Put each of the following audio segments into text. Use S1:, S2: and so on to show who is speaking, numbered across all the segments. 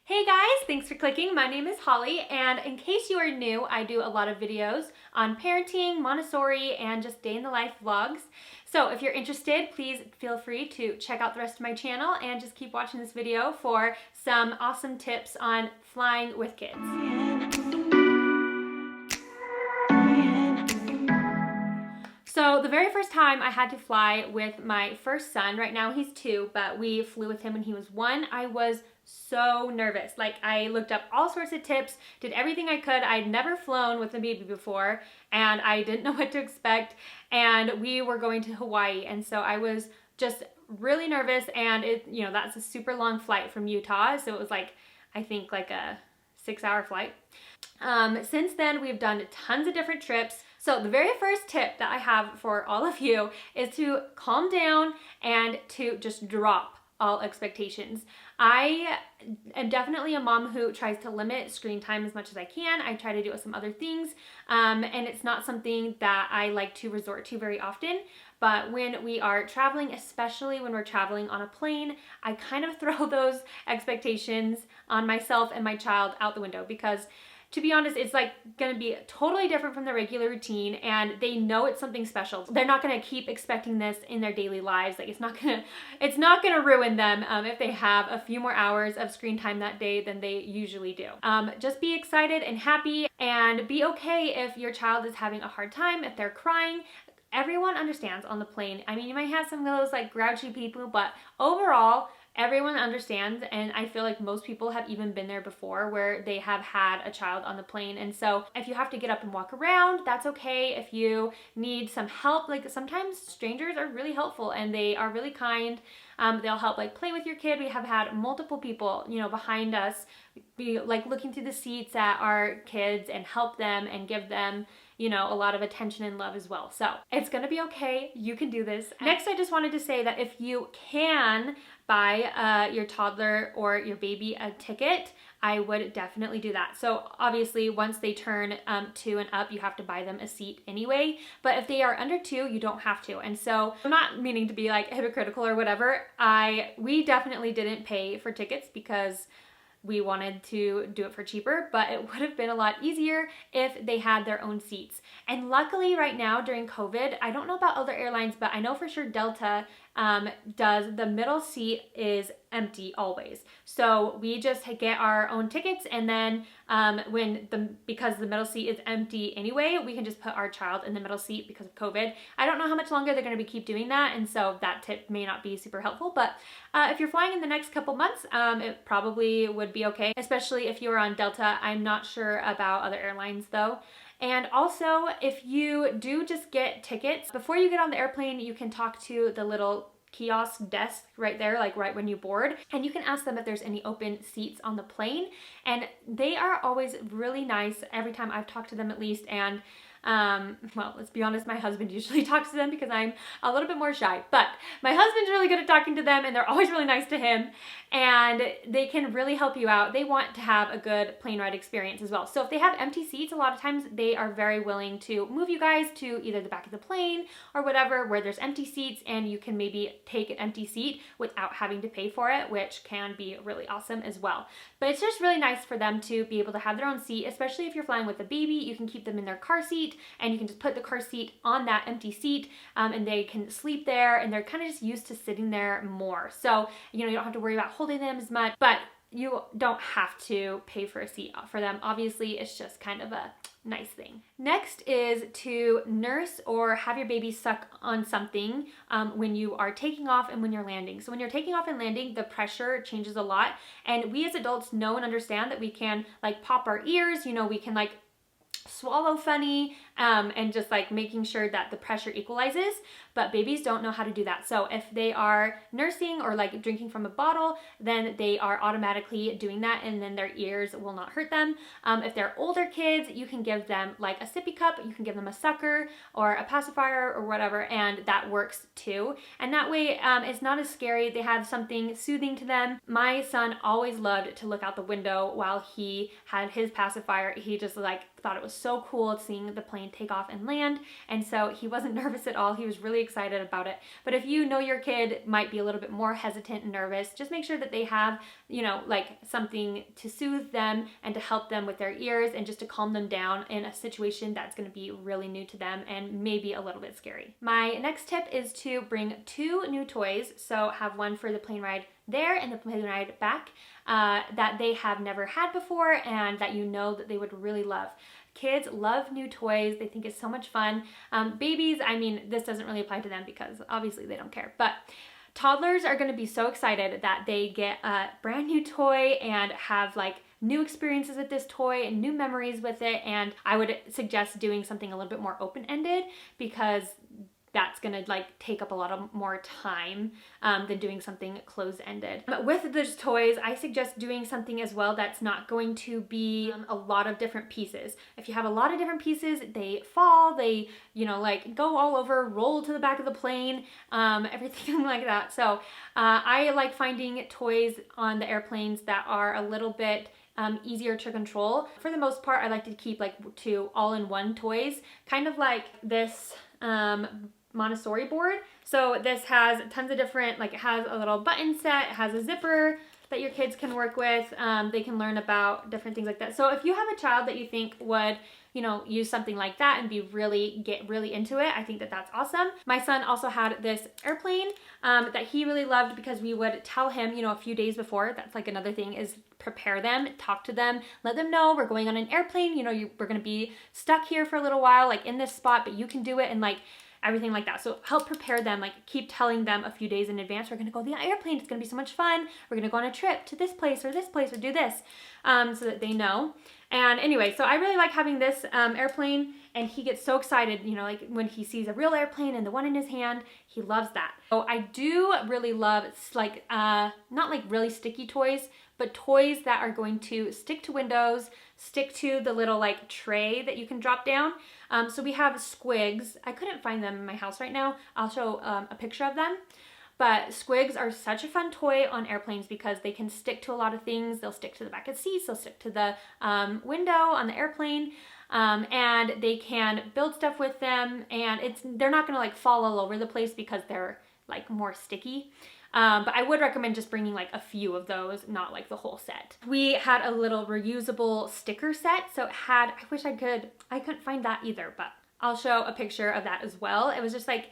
S1: Hey guys, thanks for clicking. My name is Holly, and in case you are new, I do a lot of videos on parenting, Montessori, and just day in the life vlogs. So if you're interested, please feel free to check out the rest of my channel and just keep watching this video for some awesome tips on flying with kids. So the very first time I had to fly with my first son, right now he's 2, but we flew with him when he was 1, I was so nervous. Like, I looked up all sorts of tips, did everything I could. I'd never flown with a baby before, and I didn't know what to expect, and we were going to Hawaii, and so I was just really nervous, and that's a super long flight from Utah, so it was like, I think like a 6-hour flight. Since then, we've done tons of different trips. So the very first tip that I have for all of you is to calm down and to just drop all expectations. I am definitely a mom who tries to limit screen time as much as I can. I try to do some other things, and it's not something that I like to resort to very often. But when we are traveling, especially when we're traveling on a plane, I kind of throw those expectations on myself and my child out the window, because to be honest, it's like going to be totally different from the regular routine, and they know it's something special. They're not going to keep expecting this in their daily lives. Like, it's not going to ruin them if they have a few more hours of screen time that day than they usually do. Just be excited and happy, and be okay if your child is having a hard time, if they're crying. Everyone understands on the plane. I mean, you might have some of those like grouchy people, but overall, everyone understands, and I feel like most people have even been there before where they have had a child on the plane. And so if you have to get up and walk around, that's okay. If you need some help, like sometimes strangers are really helpful and they are really kind. They'll help like play with your kid. We have had multiple people, behind us be like looking through the seats at our kids and help them and give them a lot of attention and love as well. So it's gonna be okay. You can do this. Next, I just wanted to say that if you can buy your toddler or your baby a ticket, I would definitely do that. So obviously, once they turn 2 and up, you have to buy them a seat anyway. But if they are under 2, you don't have to. And so I'm not meaning to be like hypocritical or whatever. We definitely didn't pay for tickets because we wanted to do it for cheaper, but it would have been a lot easier if they had their own seats. And luckily right now during COVID, I don't know about other airlines, but I know for sure Delta does, the middle seat is empty always. So we just get our own tickets, and then because the middle seat is empty anyway, we can just put our child in the middle seat because of COVID. I don't know how much longer they're going to keep doing that, and so that tip may not be super helpful, but if you're flying in the next couple months, it probably would be okay, especially if you are on Delta. I'm not sure about other airlines though. And also, if you do just get tickets, before you get on the airplane, you can talk to the little kiosk desk right there, like right when you board, and you can ask them if there's any open seats on the plane. And they are always really nice every time I've talked to them, at least. And well, let's be honest, my husband usually talks to them because I'm a little bit more shy, but my husband's really good at talking to them, and they're always really nice to him, and they can really help you out. They want to have a good plane ride experience as well. So if they have empty seats, a lot of times they are very willing to move you guys to either the back of the plane or whatever, where there's empty seats, and you can maybe take an empty seat without having to pay for it, which can be really awesome as well. But it's just really nice for them to be able to have their own seat, especially if you're flying with a baby. You can keep them in their car seat, and you can just put the car seat on that empty seat, and they can sleep there, and they're kind of just used to sitting there more. So, you don't have to worry about holding them as much, but you don't have to pay for a seat for them. Obviously, it's just kind of a nice thing. Next is to nurse or have your baby suck on something when you are taking off and when you're landing. So when you're taking off and landing, the pressure changes a lot, and we as adults know and understand that we can like pop our ears, we can like swallow funny, and just like making sure that the pressure equalizes, but babies don't know how to do that. So if they are nursing or like drinking from a bottle, then they are automatically doing that, and then their ears will not hurt them. If they're older kids, you can give them like a sippy cup, you can give them a sucker or a pacifier or whatever, and that works too. And that way it's not as scary. They have something soothing to them. My son always loved to look out the window while he had his pacifier. He just like thought it was so cool seeing the plane airplane take off and land. And so he wasn't nervous at all. He was really excited about it. But if you know your kid might be a little bit more hesitant and nervous, just make sure that they have, you know, like something to soothe them and to help them with their ears and just to calm them down in a situation that's going to be really new to them and maybe a little bit scary. My next tip is to bring 2 new toys. So have one for the plane ride there and the plane ride back that they have never had before and that you know that they would really love. Kids love new toys. They think it's so much fun. Babies, I mean, this doesn't really apply to them because obviously they don't care, but toddlers are going to be so excited that they get a brand new toy and have like new experiences with this toy and new memories with it. And I would suggest doing something a little bit more open-ended because that's gonna like take up a lot of more time than doing something closed-ended. But with those toys, I suggest doing something as well that's not going to be a lot of different pieces. If you have a lot of different pieces, they fall, they, you know, like go all over, roll to the back of the plane, everything like that. So I like finding toys on the airplanes that are a little bit easier to control. For the most part, I like to keep like 2 all-in-one toys, kind of like this Montessori board. So this has tons of different, like it has a little button set, it has a zipper that your kids can work with. They can learn about different things like that. So if you have a child that you think would, you know, use something like that and get really into it, I think that that's awesome. My son also had this airplane that he really loved because we would tell him, you know, a few days before. That's like another thing, is prepare them, talk to them, let them know we're going on an airplane, you know, we're going to be stuck here for a little while, like in this spot, but you can do it, and like everything like that. So help prepare them, like keep telling them a few days in advance, we're gonna go on the airplane, it's gonna be so much fun, we're gonna go on a trip to this place or do this, so that they know. And anyway, so I really like having this airplane, and he gets so excited, you know, like when he sees a real airplane and the one in his hand, he loves that. So I do really love like, not like really sticky toys, but toys that are going to stick to windows, stick to the little like tray that you can drop down. So we have squigs. I couldn't find them in my house right now. I'll show a picture of them. But squigs are such a fun toy on airplanes because they can stick to a lot of things. They'll stick to the back of seats, they'll stick to the window on the airplane, and they can build stuff with them, and they're not gonna like fall all over the place because they're like more sticky. But I would recommend just bringing like a few of those, not like the whole set. We had a little reusable sticker set. So it had, I couldn't find that either, but I'll show a picture of that as well. It was just like,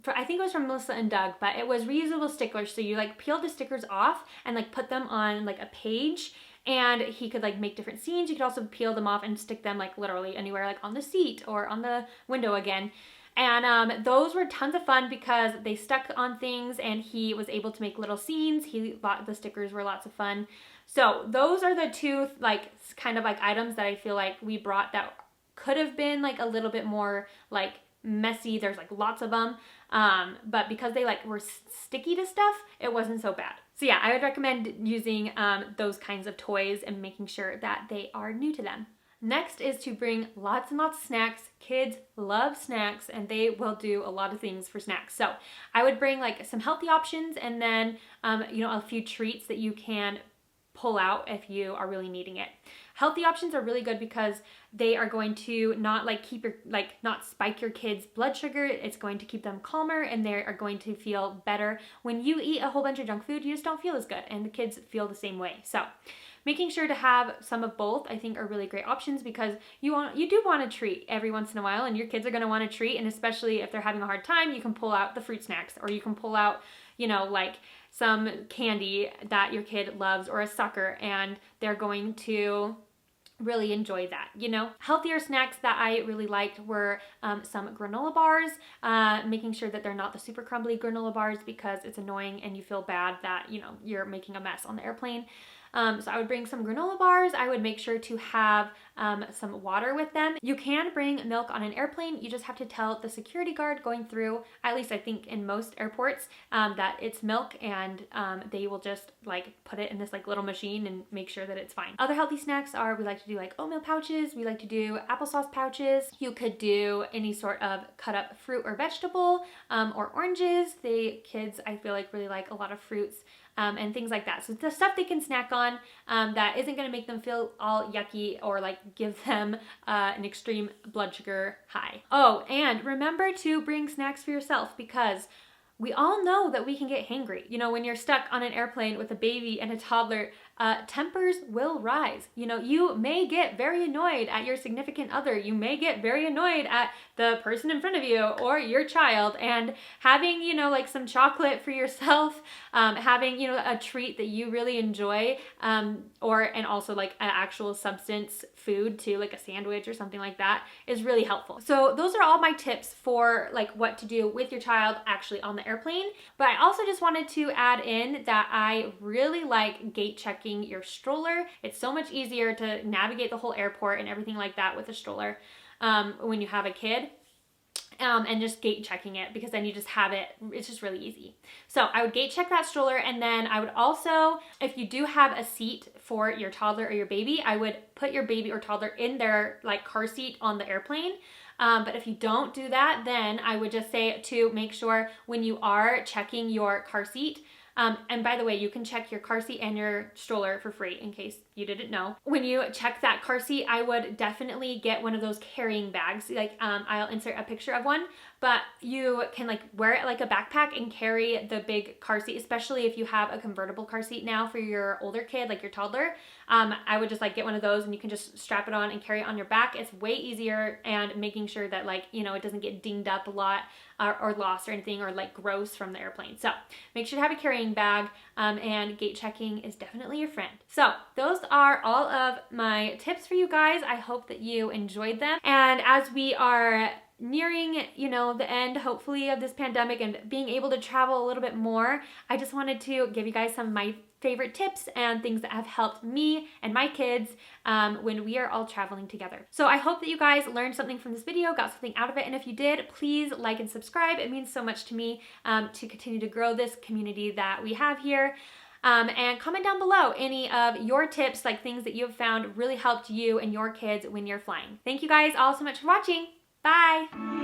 S1: I think it was from Melissa and Doug, but it was reusable stickers. So you like peeled the stickers off and like put them on like a page, and he could like make different scenes. You could also peel them off and stick them like literally anywhere, like on the seat or on the window again. And those were tons of fun because they stuck on things and he was able to make little scenes. The stickers were lots of fun. So those are the 2 like kind of like items that I feel like we brought that could have been like a little bit more like messy. There's like lots of them. But because they like were sticky to stuff, it wasn't so bad. So yeah, I would recommend using those kinds of toys and making sure that they are new to them. Next is to bring lots and lots of snacks. Kids love snacks and they will do a lot of things for snacks. So I would bring like some healthy options and then, you know, a few treats that you can pull out if you are really needing it. Healthy options are really good because they are going to not like not spike your kids' blood sugar. It's going to keep them calmer and they are going to feel better. When you eat a whole bunch of junk food, you just don't feel as good, and the kids feel the same way. So making sure to have some of both, I think, are really great options because you do want a treat every once in a while, and your kids are going to want a treat, and especially if they're having a hard time, you can pull out the fruit snacks, or you can pull out, you know, like some candy that your kid loves or a sucker, and they're going to really enjoy that, you know. Healthier snacks that I really liked were some granola bars, making sure that they're not the super crumbly granola bars because it's annoying and you feel bad that, you know, you're making a mess on the airplane. So I would bring some granola bars. I would make sure to have some water with them. You can bring milk on an airplane. You just have to tell the security guard going through, at least I think in most airports, that it's milk, and they will just like put it in this like little machine and make sure that it's fine. Other healthy snacks are, we like to do like oatmeal pouches. We like to do applesauce pouches. You could do any sort of cut up fruit or vegetable, or oranges. The kids, I feel like, really like a lot of fruits and things like that. So the stuff they can snack on that isn't going to make them feel all yucky or like give them an extreme blood sugar high. Oh, and remember to bring snacks for yourself, because we all know that we can get hangry. You know, when you're stuck on an airplane with a baby and a toddler, tempers will rise. You know, you may get very annoyed at your significant other. You may get very annoyed at the person in front of you or your child, and having, you know, like some chocolate for yourself, having, you know, a treat that you really enjoy, and also like an actual substance food too, like a sandwich or something like that, is really helpful. So those are all my tips for like what to do with your child actually on the airplane. But I also just wanted to add in that I really like gate checking your stroller. It's so much easier to navigate the whole airport and everything like that with a stroller when you have a kid. And just gate checking it, because then you just have it, it's just really easy. So I would gate check that stroller, and then I would also, if you do have a seat for your toddler or your baby, I would put your baby or toddler in their like car seat on the airplane. But if you don't do that, then I would just say to make sure when you are checking your car seat, and by the way, you can check your car seat and your stroller for free, in case you didn't know. When you check that car seat, I would definitely get one of those carrying bags. Like I'll insert a picture of one, but you can like wear it like a backpack and carry the big car seat, especially if you have a convertible car seat now for your older kid, like your toddler. I would just like get one of those, and you can just strap it on and carry it on your back. It's way easier, and making sure that like, you know, it doesn't get dinged up a lot or lost or anything, or like gross from the airplane. So make sure to have a carrying bag, and gate checking is definitely your friend. So those are all of my tips for you guys. I hope that you enjoyed them. And as we are nearing, you know, the end, hopefully, of this pandemic and being able to travel a little bit more, I just wanted to give you guys some of my favorite tips and things that have helped me and my kids when we are all traveling together. So I hope that you guys learned something from this video, got something out of it, and if you did, please like and subscribe. It means so much to me to continue to grow this community that we have here. And comment down below any of your tips, like things that you have found really helped you and your kids when you're flying. Thank you guys all so much for watching. Bye!